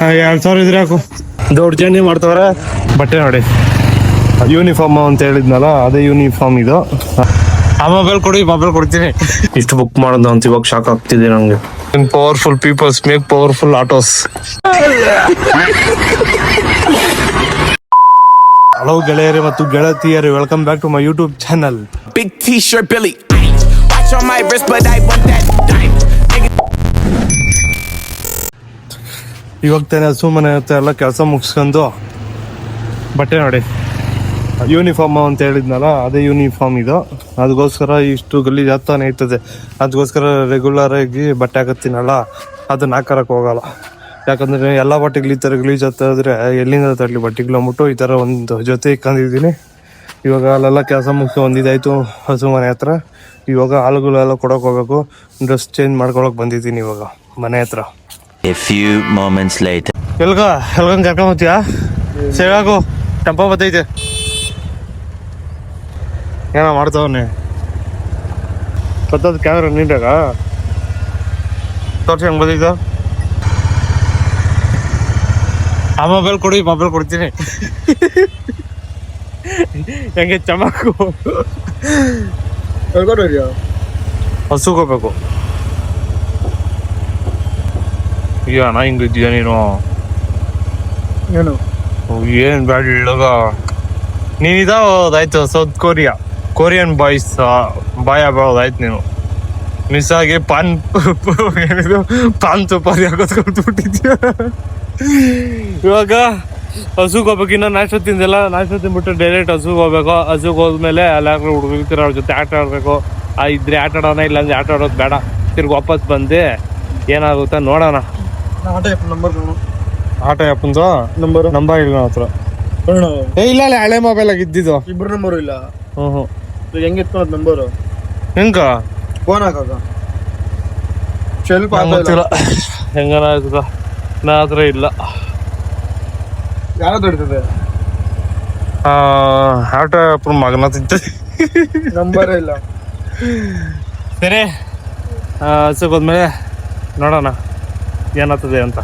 2,000 ಇದ್ರೆ ಹಾಕು. ದೊಡ್ಡ ಜರ್ನಿ ಮಾಡ್ತವ್ರೆ. ಬಟ್ಟೆ ನೋಡಿ, ಯೂನಿಫಾರ್ಮ್ ಅಂತ ಹೇಳಿದ್ನಲ್ಲ, ಅದೇ ಯೂನಿಫಾರ್ಮ್ ಇದು. ಆ ಮೊಬೈಲ್ ಕೊಡಿ, ಮೊಬೈಲ್ ಕೊಡ್ತೀನಿ. ಇಷ್ಟು ಬುಕ್ ಮಾಡೋದು ಅಂತ ಇವಾಗ ಶಾಕ್ ಆಗ್ತಿದೆ ನಂಗೆ. Powerful peoples make powerful autos. Hello ಗೆಳೆಯರೇ ಮತ್ತು ಗೆಳತಿಯರೇ, welcome back to my YouTube channel. Big T-shirt Billy. Watch on my wrist, but I want that diamond. ಇವಾಗ ತಾನೆ ಸುಮ್ಮನೆ ಎಲ್ಲ ಕೆಲಸ ಮುಗಿಸ್ಕೊಂಡು ಬಟ್ಟೆ ನೋಡಿ, ಯೂನಿಫಾರ್ಮ್ ಅಂತ ಹೇಳಿದ್ನಲ್ಲ, ಅದೇ ಯೂನಿಫಾರ್ಮ್ ಇದು. ಅದಕ್ಕೋಸ್ಕರ ಇಷ್ಟು ಗಲೀಜ್ ಆಗ್ತಾನೆ ಇರ್ತದೆ. ಅದಕ್ಕೋಸ್ಕರ ರೆಗ್ಯುಲರ್ ಆಗಿ ಬಟ್ಟೆ ಹಾಕತ್ತೀನಲ್ಲ, ಅದನ್ನ ಹಾಕರಕ್ಕೆ ಹೋಗಲ್ಲ. ಯಾಕಂದರೆ ಎಲ್ಲ ಬಟ್ಟೆಗಳು ಈ ಥರ ಗಲೀಜ್ ಆಗ್ತಾ ಇದ್ರೆ ಎಲ್ಲಿಂದ ತರಲಿ ಬಟ್ಟೆಗಳು ಅಂದ್ಬಿಟ್ಟು ಈ ಥರ ಒಂದು ಜೊತೆ ಇಕ್ಕೊಂಡಿದ್ದೀನಿ. ಇವಾಗ ಅಲ್ಲೆಲ್ಲ ಕೆಲಸ ಮುಗಿಸಿ ಒಂದಿದಾಯಿತು ಹಸು ಮನೆ ಹತ್ರ. ಇವಾಗ ಹಾಲುಗಳೆಲ್ಲ ಕೊಡೋಕೆ ಹೋಗ್ಬೇಕು. ಡ್ರೆಸ್ ಚೇಂಜ್ ಮಾಡ್ಕೊಳಕ್ಕೆ ಬಂದಿದ್ದೀನಿ ಇವಾಗ ಮನೆ ಹತ್ರ. A few moments later. ಎಲ್ಗಂಗೆ ಕರ್ಕೊಂಬತ್ತೀಯಾ? ಸೇವಾಗು ಟೆಂಪೋ ಬತ್ತೈತೆ, ಏನೋ ಮಾಡ್ತಾವನೆ. ಬತ್ತದ ಕ್ಯಾಮ್ರಾ ನೀಟಾಗ ತೋರ್ಸಿ ಹೆಂಗೆ ಬತ್ತೈತ. ಆ ಮೊಬೈಲ್ ಕೊಡಿ, ಮೊಬೈಲ್ ಕೊಡ್ತೀನಿ. ಹೆಂಗೆ ಚಮಕು. ಹಸುಗೆ ಹೋಗ್ಬೇಕು. ಅಣ್ಣ ಹಿಂಗಿದ್ದೀಯ ನೀನು? ಏನು ಏನು ಬ್ಯಾಡ ಇಳಗ. ನೀನಿದಾಯ್ತು ಸೌತ್ ಕೊರಿಯನ್ ಬಾಯ್ಸ್ ಬಾಯ್ ಆಗೋದಾಯ್ತು ನೀನು. ಮಿಸ್ ಆಗಿ ಏನಿದು ಪಾನ್ ಸುಪಾರಿ ಹಾಕೋದ್ ಕಲ್ತ್ಬಿಟ್ಟಿದ್ಯ. ಇವಾಗ ಹಸುಗೆ ಹೋಗ್ಬೇಕು. ಇನ್ನು ನಾಷ್ಟ ತಿಂದಿಲ್ಲ. ನಾಷ್ಟ ತಿಂದ್ಬಿಟ್ಟು ಡೈರೆಕ್ಟ್ ಹಸುಗೆ ಹೋಗ್ಬೇಕು. ಹಸುಗೆ ಹೋದ್ಮೇಲೆ ಅಲ್ಲಾಗ್ಲೂ ಹುಡುಗರು ಅವ್ರ ಜೊತೆ ಆಟ ಆಡಬೇಕು. ಇದ್ರೆ ಆಟ ಆಡೋಣ, ಇಲ್ಲಾಂದ್ರೆ ಆಟ ಆಡೋದು ಬೇಡ. ತಿರ್ಗಿ ವಾಪಸ್ ಬಂದು ಏನಾಗುತ್ತಾ ನೋಡೋಣ. ಆಟ ಆ್ಯಪಂದು ನಂಬರ್ ಇಲ್ಲ ಹತ್ರ. ಇಲ್ಲ ಹಳೆ ಮೊಬೈಲ್ ಆಗಿ ಇದ್ದಿದ್ದು. ಇಬ್ರು ನಂಬರು ಇಲ್ಲ. ಹ್ಞೂ ಹೆಂಗೆ ಇಟ್ಕೊಳೋದು ನಂಬರು? ಹೆಂಗ ಫೋನ್ ಹಾಕಾಗ ಸ್ವಲ್ಪ ಗೊತ್ತಿಲ್ಲ ಹೆಂಗನ ಆಯ್ತದ. ನಾ ಹತ್ರ ಇಲ್ಲ. ಯಾವ್ದು ಹಿಡ್ತದೆ? ಆಟ ಆ್ಯಪ್ ಮಗನ ತಿಂತದೆ. ನಂಬರೇ ಇಲ್ಲ. ಸರಿ, ಹಸುಗೆ ಹೋದ್ಮೇಲೆ ನೋಡೋಣ ಏನಾಗ್ತದೆ ಅಂತ.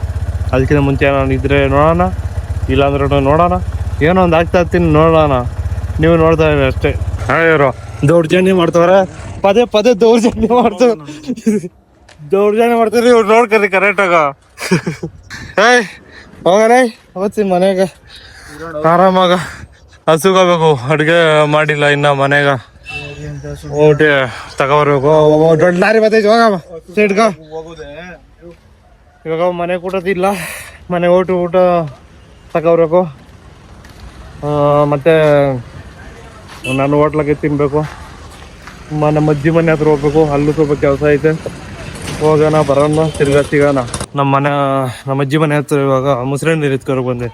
ಅದಕ್ಕಿಂತ ಮುಂಚೆ ನಾನು ಇದ್ರೆ ನೋಡೋಣ, ಇಲ್ಲಾಂದ್ರೆ ನೋಡೋಣ. ಏನೋ ಒಂದು ಆಗ್ತಾ ಇರ್ತೀನಿ, ನೋಡೋಣ. ನೀವು ನೋಡ್ತಾ ಇರಿ ಅಷ್ಟೇ. ಯಾರು ದೌರ್ಜನ್ಯ ಮಾಡ್ತವ್ರೆ, ಪದೇ ಪದೇ ದೌರ್ಜನ್ಯ ಮಾಡ್ತಾರೆ. ಇವ್ರು ನೋಡ್ಕರಿ ಕರೆಕ್ಟಾಗ. ಹೋಗರೇ ಹೋಗ್ತೀನಿ ಮನೆಗೆ ಆರಾಮಾಗ. ಹಸುಗೆ ಹೋಗ್ಬೇಕು. ಅಡುಗೆ ಮಾಡಿಲ್ಲ ಇನ್ನ ಮನೆಗ. ಊಟ ತಗೊಬರ್ಬೇಕು. ದೊಡ್ಡ ಲಾರಿ ಬರ್ತೈತಿ, ಹೋಗಮ್ಮ ಸೈಡ್ಗ. ಇವಾಗ ಮನೆ ಊಟದಿಲ್ಲ, ಮನೆ ಊಟ ತಗೊಬರ್ಬೇಕು. ಮತ್ತು ನಾನು ಹೋಟ್ಲಾಗೆ ತಿನ್ನಬೇಕು. ನಮ್ಮ ಅಜ್ಜಿ ಮನೆ ಹತ್ರ ಹೋಗ್ಬೇಕು. ಅಲ್ಲೂ ಸ್ವಲ್ಪ ಕೆಲಸ ಐತೆ. ಹೋಗೋಣ ಬರೋಣ, ತಿರ್ಗಾ ಸಿಗೋಣ. ನಮ್ಮ ಅಜ್ಜಿ ಮನೆ ಹತ್ರ ಇವಾಗ ಮುಸ್ರೆ ನೀರು ಎತ್ಕೊಳಕ್ಕೆ ಬಂದೆ.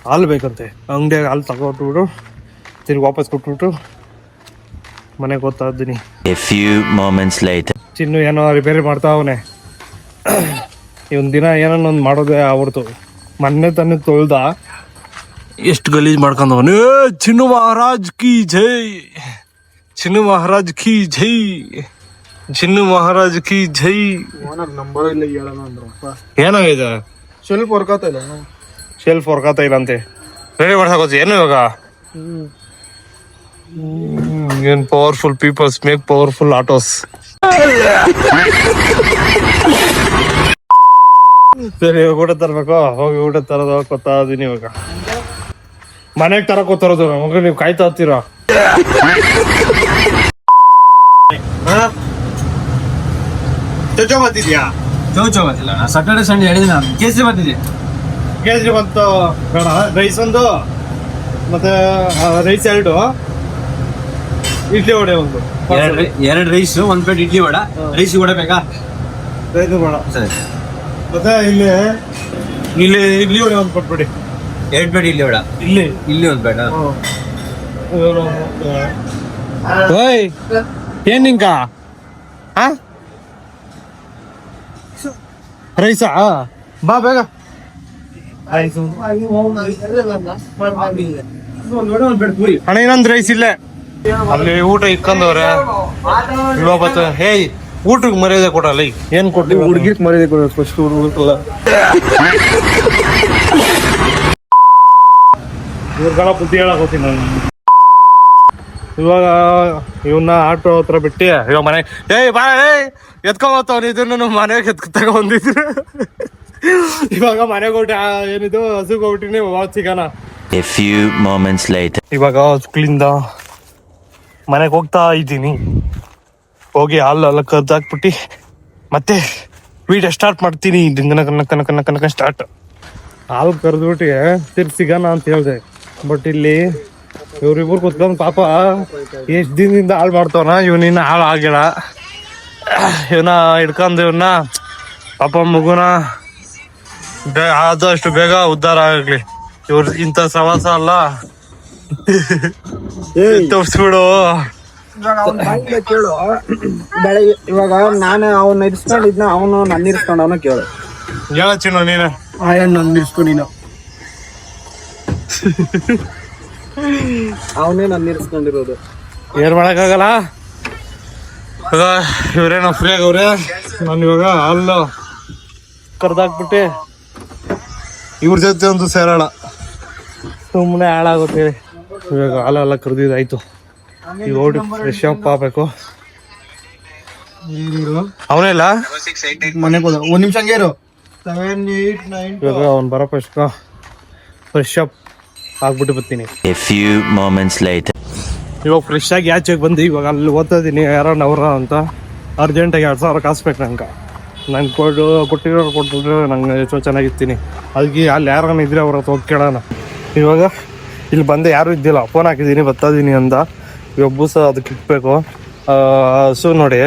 ಹಾಲು ಬೇಕಂತೆ. ಅಂಗಡಿಯಾಗ ಹಾಲು ತಗೊಟ್ಬಿಟ್ಟು ತಿರ್ಗಿ ವಾಪಸ್ ಕೊಟ್ಬಿಟ್ಟು ಮನೆಗೆ ಹೋಗ್ತಾ ಇದ್ದೀನಿ. A few moments later. ಚಿನ್ನು ಏನೋ ರಿಪೇರಿ ಮಾಡ್ತಾವನೆ. ಒಂದು ದಿನ ಏನನ್ನೊಂದು ಮಾಡೋದೇ ಆಗ್ಬಿಡ್ತು. ಮೊನ್ನೆ ತಾನೇ ತೊಳ್ದ, ಎಷ್ಟು ಗಲೀಜ್ ಮಾಡ್ಕೊಂಡವನು. ಚಿನ್ನು ಮಹಾರಾಜ್ ಕಿ ಜೈ, ಚಿನ್ನು ಮಹಾರಾಜ್ ಕಿ ಜೈ, ಚಿನ್ನು ಮಹಾರಾಜ್ ಕಿ ಜೈ. ನಂಬರ್ ಇಲ್ಲ ಹೇಳೋಣ ಅಂದ್ರ ಏನಾಗಿದೆ? ಸ್ವಲ್ಪ ವರ್ಕಾತ ಇಲ್ಲ. ಶೆಲ್ಫ್ ವರ್ಕಾತ ಇಲ್ಲ ಅಂತೆ. ರೆಡಿ ಮಾಡ್ಸಕೋತಿ ಏನು ಇವಾಗ? ಏನ್ powerful peoples make powerful autos. ಸರಿ, ಊಟ ತರ್ಬೇಕು. ಹೋಗಿ ಊಟ ತರೋದು ಕೊತ್ತಾ ಇದೀನಿ ಇವಾಗ. ಮನೆಗೆ ತರಕ್ ಹೋಗ್ತಾರೋದು ಮಗ, ನೀವು ಕಾಯ್ತಾ ಇರ್ತೀರ. ಚೌಚೌ ಬಂದಿದ್ಯಾ? ಚೌಚೌ ಬಂದಿಲ್ಲ. ಸಾಟರ್ಡೆ ಸಂಡೇ ಹೇಳಿದ್ರೆ ನಾನು ಕೇಸರಿ ಬಂದಿದ್ದೆ. ಕೇಸರಿ ಬಂತು ಬೇಡ. ರೈಸ್ ಒಂದು, ಮತ್ತೆ ರೈಸ್ 2, ಇಡ್ಲಿ ವಡೆ ಒಂದು. ಎರಡು ರೈಸ್, ಒಂದ್ ಪ್ಲೇಟ್ ಇಡ್ಲಿ ವಡ. ರೈಸ್ ವಡೆ ಬೇಕಾ? ರೈಸ್ ಬೇಡ. ಸರಿ. ಮತ್ತೆ ಇಲ್ಲಿ ಇಡ್ಲಿ ವಡೆ ಒಂದು ಕೊಟ್ಬಿಡಿ. 2 ಪ್ಲೇಟ್ ಇಡ್ಲಿ ವಡ. ಇಲ್ಲಿ ಒಂದು ಬೇಡ. ಓಯ್ ಏನ್ ನಿಂಕ ರೈಸಾ? ಬಾ ಬೇಗ. ಅಣ್ಣ ಇನ್ನೊಂದು ರೈಸ್ ಇಲ್ಲೇ. ಅಲ್ಲಿ ಊಟ ಇಕ್ಕಂದವ್ರೆ ಇವಾಗ. ಹೇಯ್, ಊಟಕ್ಕೆ ಮರ್ಯಾದೆ ಕೊಡಲ್ಲ. ಏನ್ ಕೊಡ್ತೀವಿ? ಹುಡುಗಿಗೆ ಮರ್ಯಾದೆ ಕೊಡೋದು ಫಸ್ಟ್. ಇವ್ರಿಗೆಲ್ಲ ಬುದ್ಧಿ ಹೇಳಕೋತೀನಿ ನಾನು. ಇವಾಗ ಇವನ್ನ ಆಟೋ ಹತ್ರ ಬಿಟ್ಟು ಇವಾಗ ಮನೆ ಬಾ ಎತ್ಕೊಂಬತ್ತವ್ನು ಇದನ್ನು ಮನೆಗೆ ತಗೊಂಡಿದ್ರು. ಇವಾಗ ಮನೆಗೆ ಹೊಟ್ಟಿ ಏನಿದು ಹಸುಗೆ ಹೋಗ್ಬಿಟ್ಟಿನಿ ಸಿಗೋಣ. A few moments later. ಇವಾಗ ಸ್ಕೂಲಿಂದ ಮನೆಗೆ ಹೋಗ್ತಾ ಇದ್ದೀನಿ. ಹೋಗಿ ಹಾಲೆಲ್ಲ ಕರ್ದಾಕ್ಬಿಟ್ಟು ಮತ್ತೆ ವೀಡಿಯೋ ಸ್ಟಾರ್ಟ್ ಮಾಡ್ತೀನಿ. ಕನಕ ಸ್ಟಾರ್ಟ್. ಹಾಲು ಕರೆದ್ಬಿಟ್ಟು ತಿರ್ಗಿ ಸಿಗೋಣ ಅಂತ ಹೇಳಿದೆ. ಬಟ್ ಇಲ್ಲಿ ಇವ್ರಿಬ್ರು ಕುತ್ಕೊಂಡು ಪಾಪ ಎಷ್ಟು ದಿನದಿಂದ ಹಾಳು ಮಾಡ್ತವನ. ಇವನಿನ್ನ ಹಾಳು ಆಗಿಲ್ಲ. ಇವನ್ನ ಹಿಡ್ಕೊಂಡು ಇವನ್ನ ಪಾಪ ಮಗುನ ಆದಷ್ಟು ಬೇಗ ಉದ್ಧಾರ ಆಗಲಿ. ಇವ್ರ ಇಂಥ ಸವಾಸ ಅಲ್ಲ. ತೋರ್ಸ್ಬಿಡು. ಕೇಳು ಬೆಳಗ್ಗೆ ಇವಾಗ ನಾನು ಅವನ್ನ ಇರಿಸ್ಕೊಂಡಿದ್ನ ಅವನು ನನ್ನ ಇರಿಸ್ಕೊಂಡವನ ಕೇಳು. ಹೇಳ ಚಿನ್ನು ನೀನು. ನನ್ನ ಇರಿಸ್ಕೊ ನೀನು. ಅವನೇ ನನ್ನ ಇರಿಸ್ಕೊಂಡಿರೋದು. ಏನ್ ಮಾಡಕ್ಕಾಗಲ್ಲ. ಇವ್ರೇನೋ ಫ್ರೀ ಆಗವ್ರೆ. ನಾನು ಇವಾಗ ಹಾಲು ಕರ್ದಾಕ್ಬಿಟ್ಟೆ ಇವ್ರ ಜೊತೆ ಒಂದು ಸೇರೋಣ. ಸುಮ್ಮನೆ ಹಾಳಾಗುತ್ತೆ. ಇವಾಗ ಹಾಲೆಲ್ಲ ಕರ್ದಿದ್ದಾಯ್ತು. ಈಗ ಓಡಿ ಫ್ರೆಶ್ ಅಪ್ ಆಗ್ಬೇಕು. ಅವನೆಲ್ಲ ಮನೆಗೆ ಹೋದ. 1 ನಿಮಿಷ ಹಂಗೆ ಇರು. 7, 8, 9 ಇವಾಗ ಅವ್ನು ಬರಪ್ಪ ಎಷ್ಟು ಫ್ರೆಶ್ ಅಪ್ ಆಗ್ಬಿಟ್ಟು ಬರ್ತೀನಿ. A few moments later. ಇವಾಗ ಫ್ರೆಶ್ ಆಗಿ ಆಚೆಗೆ ಬಂದು ಇವಾಗ ಅಲ್ಲಿ ಓದ್ತಾ ಇದ್ದೀನಿ. ಯಾರೋ ನವರ ಅಂತ ಅರ್ಜೆಂಟಾಗಿ 2,000 ಕಾಸ್ಬೇಕು ನಂಗೆ. ನಂಗೆ ಕೊಟ್ಟಿದ್ರೆ ನಂಗೆ ಎಷ್ಟೋ ಚೆನ್ನಾಗಿರ್ತೀನಿ. ಅದಕ್ಕೆ ಅಲ್ಲಿ ಯಾರನ್ನ ಇದ್ರೆ ಅವ್ರ ಹತ್ರ ಹೋಗಿ ಕೇಳೋಣ. ಇವಾಗ ಇಲ್ಲಿ ಬಂದೆ ಯಾರು ಇದ್ದಿಲ್ಲ. ಫೋನ್ ಹಾಕಿದ್ದೀನಿ ಬರ್ತಾಯಿದ್ದೀನಿ ಅಂದ. ಇವಾಗ ಬೂಸ ಅದಕ್ಕೆ ಇಟ್ಬೇಕು. ಹಸು ನೋಡಿ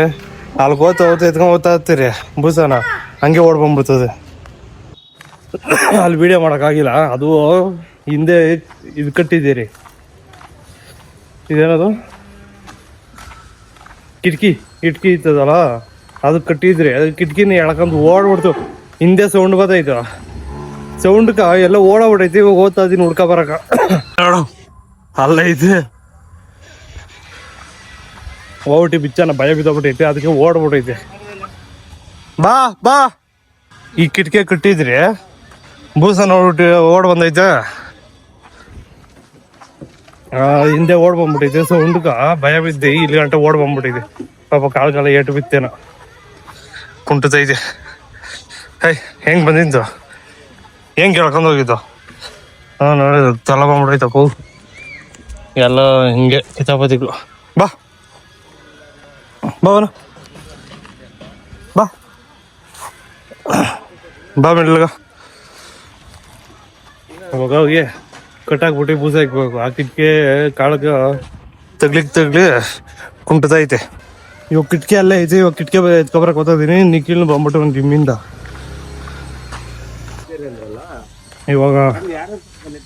ಅಲ್ಲಿ ಓದ್ತಾ ಎತ್ಕೊಂಡು ಓದ್ತಾ ಇರ್ತೀರಿ ಬೂಸನ ಹಂಗೆ ಓಡ್ಬಂದ್ಬಿಡ್ತದೆ. ಅಲ್ಲಿ ವಿಡಿಯೋ ಮಾಡೋಕ್ಕಾಗಿಲ್ಲ. ಅದು ಹಿಂದೆ ಇದು ಕಟ್ಟಿದ್ದೀರಿ. ಇದೇನದು ಕಿಟಕಿ ಇರ್ತದಲ್ಲ ಅದು ಕಟ್ಟಿದ್ರಿ. ಅದು ಕಿಟಕಿನ ಎಳ್ಕೊಂಡು ಓಡ್ಬಿಡ್ತು. ಹಿಂದೆ ಸೌಂಡ್ ಬರ್ತೈತು. ಸೌಂಡ್ಕ ಎಲ್ಲ ಓಡಾಬಿಟ್ಟೈತಿ. ಇವಾಗ ಓದ್ತಾ ಇದೀನಿ ಹುಡ್ಕ ಬರಕ. ನೋಡು ಅಲ್ಲ ಐತೆ ಓಟಿ ಬಿಚ್ಚನ ಭಯ ಬಿದ್ದೋಗ್ಬಿಟ್ಟೈತೆ. ಅದಕ್ಕೆ ಓಡ್ಬಿಟ್ಟೈತೆ. ಬಾ ಬಾ ಈ ಕಿಟಕಿ ಕಟ್ಟಿದ್ರಿ ಬೂಸ ನೋಡ್ಬಿಟ್ಟು ಓಡ್ ಬಂದೈತೆ. ಹಿಂದೆ ಓಡ್ ಬಂದ್ಬಿಟ್ಟೈತೆ. ಸೌಂಡ್ಕ ಭಯ ಬಿದ್ದೆ ಇಲ್ಲಿ ಗಂಟೆ ಓಡ್ ಬಂದ್ಬಿಟ್ಟೈತೆ. ಪಾಪ ಕಾಲ ಏಟು ಬಿತ್ತೇನ ಕುಂಟತೈತೆ. ಹೆಂಗ್ ಬಂದಿದ್ದು ಹೆಂಗ್ ಕೇಳ್ಕೊಂಡು ಹೋಗಿದ್ದು. ನೋಡಿ ತಲ ಬಂದ್ಬಿಟ್ಟೈತಪ್ಪ ಎಲ್ಲ ಹಿಂಗೆ ಕಿತಾಪತಿಗಳು. ಬಾ ಬಾವನ ಬಾ ಮೆಡ್ಲಗ ಅವಾಗ ಹೋಗಿ ಕಟ್ಟಾಕ್ಬಿಟ್ಟು ಬೂಸ ಹಾಕ್ಬೇಕು. ಹಾಕಿದ್ಕೆ ಕಾಳಗ ತಗ್ಲಿ ಕುಂಟತೈತೆ. ಇವಾಗ ಕಿಟಕಿ ಅಲ್ಲೇ ಐತೆ. ಇವಾಗ ಕಿಟಕಿ ಎತ್ಕೊಬರಕ್ಕೆ ಹೋಗ್ತಿದ್ದೀನಿ. ನಿಖಿಲ್ ಬಂದ್ಬಿಟ್ಟು ಒಂದು ಜಿಮ್ಮಿಂದ. ಇವಾಗ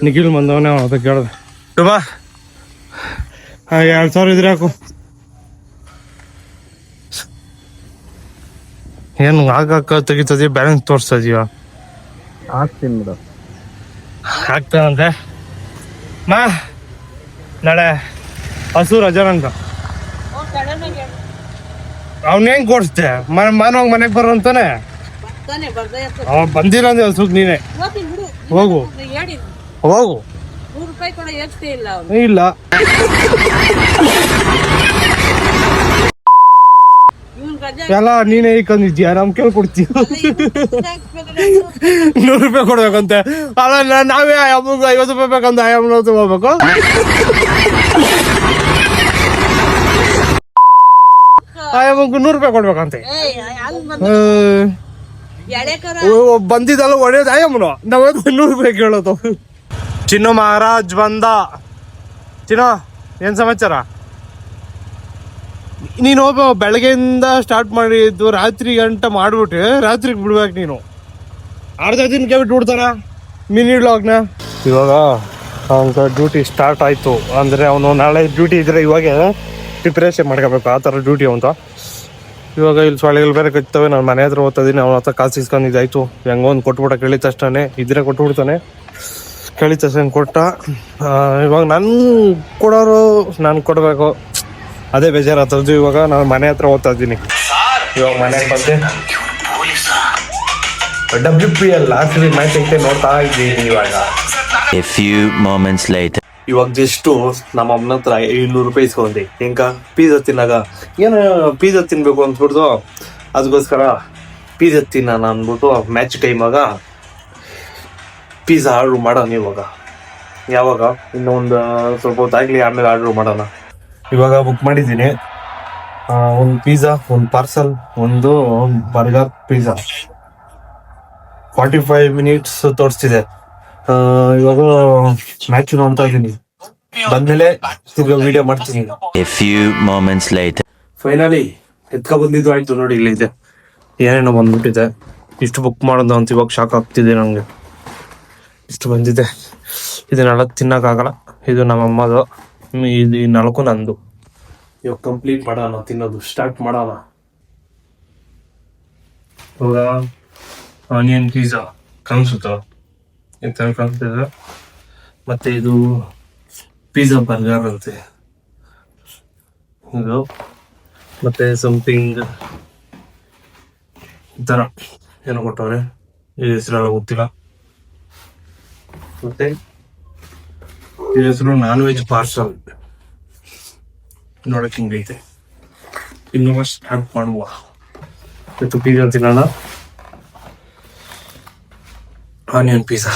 ನಿಖಿಲ್ ಬಂದವನೇ ಅವನ ಕೇಳಿದೆ. ಬಾ 2,000 ಇದ್ರೆ ಹಾಕು. ಏನು ಆಗಾಕ ತೆಗಿತದೆ ಬ್ಯಾಲೆನ್ಸ್ ತೋರಿಸ್ತಾ ಇದೀವ. ಹಾಕ್ತೀನಿ ಬಿಡು. ಆಗ್ತಾನಂತೆ. ನಾಳೆ ಹಸು ರಜಾನಂತ ಅವ್ನ ಹೆಂಗ್ ಕೊಡ್ಸ್ತೆ ಮಾನವಾಗ ಮನೆಗೆ ಬರೋಂತಾನೆ. ಅವ ಬಂದಿಲ್ಲ ಅಂದ್ರೆ ಹಸುಗ್ ನೀನೆ ಹೋಗು ಇಲ್ಲ. ಎಲ್ಲ ನೀನೇ ಇಕ್ಕೊಂಡಿದ್ಯಾ. ನಮ್ ಕೇಳಿ ಕೊಡ್ತೀವಿ. 100 ರೂಪಾಯಿ ಕೊಡ್ಬೇಕಂತೆ. ಅಲ್ಲ ನಾವೇ ಅಮ್ಮಗೆ 50 ರೂಪಾಯಿ ಬೇಕಂತ ಅಮ್ಮನ ತಗೋಬೇಕು. ಅಮ್ಮಗ್ 100 ರೂಪಾಯಿ ಕೊಡ್ಬೇಕಂತೆ. ಬಂದಿದ್ದಲ್ಲ ಒಳ್ಳೇದು ಅಮ್ಮನು ನಾವ್ 100 ರೂಪಾಯಿ ಕೇಳೋದು. ಚಿನ್ನು ಮಹಾರಾಜ್ ಬಂದ. ಚಿನ್ನು ಏನ್ ಸಮಾಚಾರ. ನೀನು ಬೆಳಗ್ಗೆಯಿಂದ ಸ್ಟಾರ್ಟ್ ಮಾಡಿದ್ದು ರಾತ್ರಿ ಗಂಟ ಮಾಡ್ಬಿಟ್ಟು ರಾತ್ರಿಗೆ ಬಿಡ್ಬೇಕು. ನೀನು ಅರ್ಧ ದಿನಕ್ಕೆ ಬಿಟ್ಟು ಬಿಡ್ತಾನ ಮಿನಿ ವ್ಲಾಗ್ನ. ಇವಾಗ ಅವನ ಡ್ಯೂಟಿ ಸ್ಟಾರ್ಟ್ ಆಯಿತು. ಅಂದರೆ ಅವನು ನಾಳೆ ಡ್ಯೂಟಿ ಇದ್ರೆ ಇವಾಗ ಪ್ರಿಪ್ರೇಷನ್ ಮಾಡ್ಕೋಬೇಕು. ಆ ಥರ ಡ್ಯೂಟಿ ಅಂತ. ಇವಾಗ ಇಲ್ಲಿ ಸೊಳ್ಳೆಗಳು ಬೇರೆ ಕಚ್ತವೆ. ನಾನು ಮನೆ ಹತ್ರ ಓದ್ತಿದ್ದೀನಿ. ಅವನ ಹತ್ರ ಕಾಸು ಇಸ್ಕೊಂಡಿದ್ದಾಯ್ತು. ಹೆಂಗೋ ಒಂದು ಕೊಟ್ಬಿಟ್ಟ ಕೇಳಿದ ತಕ್ಷಣ ಇದ್ರೆ ಕೊಟ್ಬಿಡ್ತಾನೆ. ಕೇಳಿದ ತಕ್ಷಣ ಕೊಟ್ಟ. ಇವಾಗ ನಾನು ಕೊಡೋರು ನಾನು ಕೊಡಬೇಕು. ಅದೇ ಬೇಜಾರಾಗ್ತದ್ದು. ಇವಾಗ ನಾನು ಮನೆ ಹತ್ರ ಓದ್ತಾ ಇದ್ದೀನಿ. ಇವಾಗ ಮನೆಗೆ ಬಂದೆ. WPL ಲಾಸ್ಟ್ ಮ್ಯಾಚ್ ಐತೆ ನೋಡ್ತಾ ಇದ್ದೀನಿ ಇವಾಗ. A few moments later. ಇವಾಗ ಜಸ್ಟ್ ನಮ್ಮ ಅಮ್ಮನ ಹತ್ರ 700 ರೂಪಾಯಿ ಇಸ್ಕೊಂಡೆ. ಹೆಂಗ ಪಿಜ್ಜಾ ತಿನ್ನಾಗ ಏನು ಪಿಜ್ಜಾ ತಿನ್ಬೇಕು ಅಂದ್ಬಿಡ್ತು, ಅದಕ್ಕೋಸ್ಕರ ಪಿಜ್ಜಾ ತಿನ್ನೋಣ ಅಂದ್ಬಿಟ್ಟು ಮ್ಯಾಚ್ ಟೈಮಾಗ ಪಿಜ್ಜಾ ಆರ್ಡ್ರ್ ಮಾಡೋಣ. ಯಾವಾಗ ಇನ್ನೊಂದು ಸ್ವಲ್ಪ ಹೊತ್ತಾಗಲಿ, ಆಮೇಲೆ ಆರ್ಡ್ರ್ ಮಾಡೋಣ. ಇವಾಗ ಬುಕ್ ಮಾಡಿದ್ದೀನಿ. ಒಂದು ಪಿಜ್ಜಾ, ಒಂದು ಪಾರ್ಸಲ್, ಒಂದು ಬರ್ಗರ್ ಪಿಜ್ಜಾ. 45 ಮಿನಿಟ್ಸ್ ತೋರಿಸ್ತಿದೆ. ಇವಾಗ ಮ್ಯಾಚ್ ನೋಡ್ತಾ ಇದ್ದೀನಿ. ಬಂದ್ಮೇಲೆ ವಿಡಿಯೋ ಮಾಡ್ತೀನಿ. A few moments later. Finally ಬಂದಿದ್ದು ಆಯ್ತು ನೋಡಿ, ಇಲ್ಲಿದೆ ಏನೇನೋ ಬಂದ್ಬಿಟ್ಟಿದೆ. ಇಷ್ಟು ಬುಕ್ ಮಾಡೋದು ಅಂತ ಇವಾಗ ಶಾಕ್ ಆಗ್ತಿದೆ ನಂಗೆ. ಇಷ್ಟು ಬಂದಿದೆ, ಇದನ್ನೆಲ್ಲ ತಿನ್ನೋಕ್ಕಾಗಲ್ಲ. ಇದು ನಮ್ಮ ಅಮ್ಮದು, ಇದು 4 ನಂದು. ಇವಾಗ ಕಂಪ್ಲೀಟ್ ಮಾಡೋಣ, ತಿನ್ನೋದು ಸ್ಟಾರ್ಟ್ ಮಾಡೋಣ. ಇವಾಗ ಆನಿಯನ್ ಪಿಜ್ಜಾ ಕಾಣಿಸುತ್ತ, ಕಾಣಿಸ್ತಿದೆ. ಮತ್ತೆ ಇದು ಪಿಜ್ಜಾ ಬರ್ಗರ್ ಅಂತೆ ಇದು. ಮತ್ತೆ ಸಮಥಿಂಗ್ ಈ ಥರ ಏನೋ ಕೊಟ್ಟವ್ರೆ, ಈ ಹೆಸರೆಲ್ಲ ಗೊತ್ತಿಲ್ಲ. ಮತ್ತೆ ಈ ಹೆಸರು ನಾನ್ ವೆಜ್ ಪಾರ್ಸಲ್. ನೋಡಕ್ಕೆ ಹಿಂಗೈತೆ. ಇನ್ನು ಸ್ಟಾರ್ಟ್ ಮಾಡುವ. ಇವತ್ತು ಪಿಜ್ಜಾ ತಿನ್ನೋಣ. Onion pizza.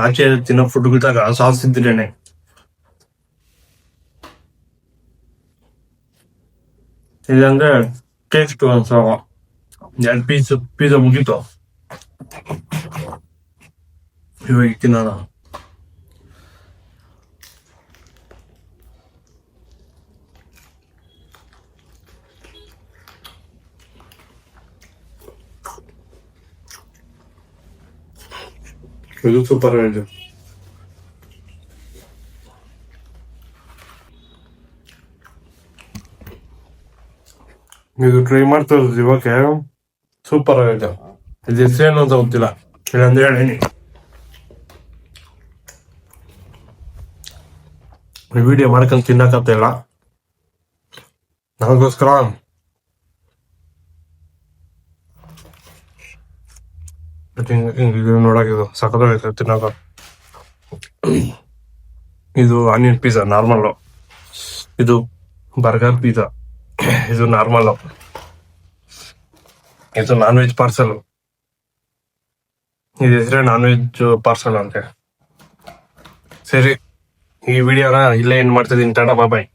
ಆಚೆ ತಿನ್ನೋ ಫುಡ್ಗಿದ್ದಾಗ ಸಾಸ್ ಇದ್ರೇನೆ. ಇದಂದ್ರೆ ಟೇಸ್ಟ್ ಅನ್ಸವ. 2 ಪೀಸ್ ಪಿಜ್ಜಾ ಮುಗೀತು. ಇವಾಗ ತಿನ್ನೋಣ. ಇದು ಸೂಪರ್ ಆಗಿದೆ. ಇದು ಟ್ರೈ ಮಾಡ್ತಾ ಇರೋದು ಇವಾಗ. ಸೂಪರ್ ಆಗಿದೆ. ಇದು ಹೆಸರೇನು ಅಂತ ಗೊತ್ತಿಲ್ಲ, ಇಲ್ಲಂದ್ರೆ ಹೇಳೀನಿ. ವಿಡಿಯೋ ಮಾಡ್ಕೊಂಡು ತಿನ್ನಕತ್ತ ಇಲ್ಲ, ನನಗೋಸ್ಕರ ಇದು ನೋಡಾಕಿದು ಸಖತ್ತಾಗೈತೆ ತಿನ್ನಾಕ. ಇದು ಆನಿಯನ್ ಪಿಜ್ಜಾ ನಾರ್ಮಲ್, ಇದು ಬರ್ಗರ್ ಪಿಜ್ಜಾ, ಇದು ನಾರ್ಮಲ್, ಇದು ನಾನ್ ವೆಜ್ ಪಾರ್ಸಲ್. ಇದು ಹೆಸರೇ ನಾನ್ ವೆಜ್ ಪಾರ್ಸಲ್ ಅಂತೆ. ಸರಿ, ಈ ವಿಡಿಯೋನ ಇಲ್ಲೇ ಏನ್ ಮಾಡ್ತಿದ್ದೀನಿ. ಟಾಟಾ ಬಾಯ್.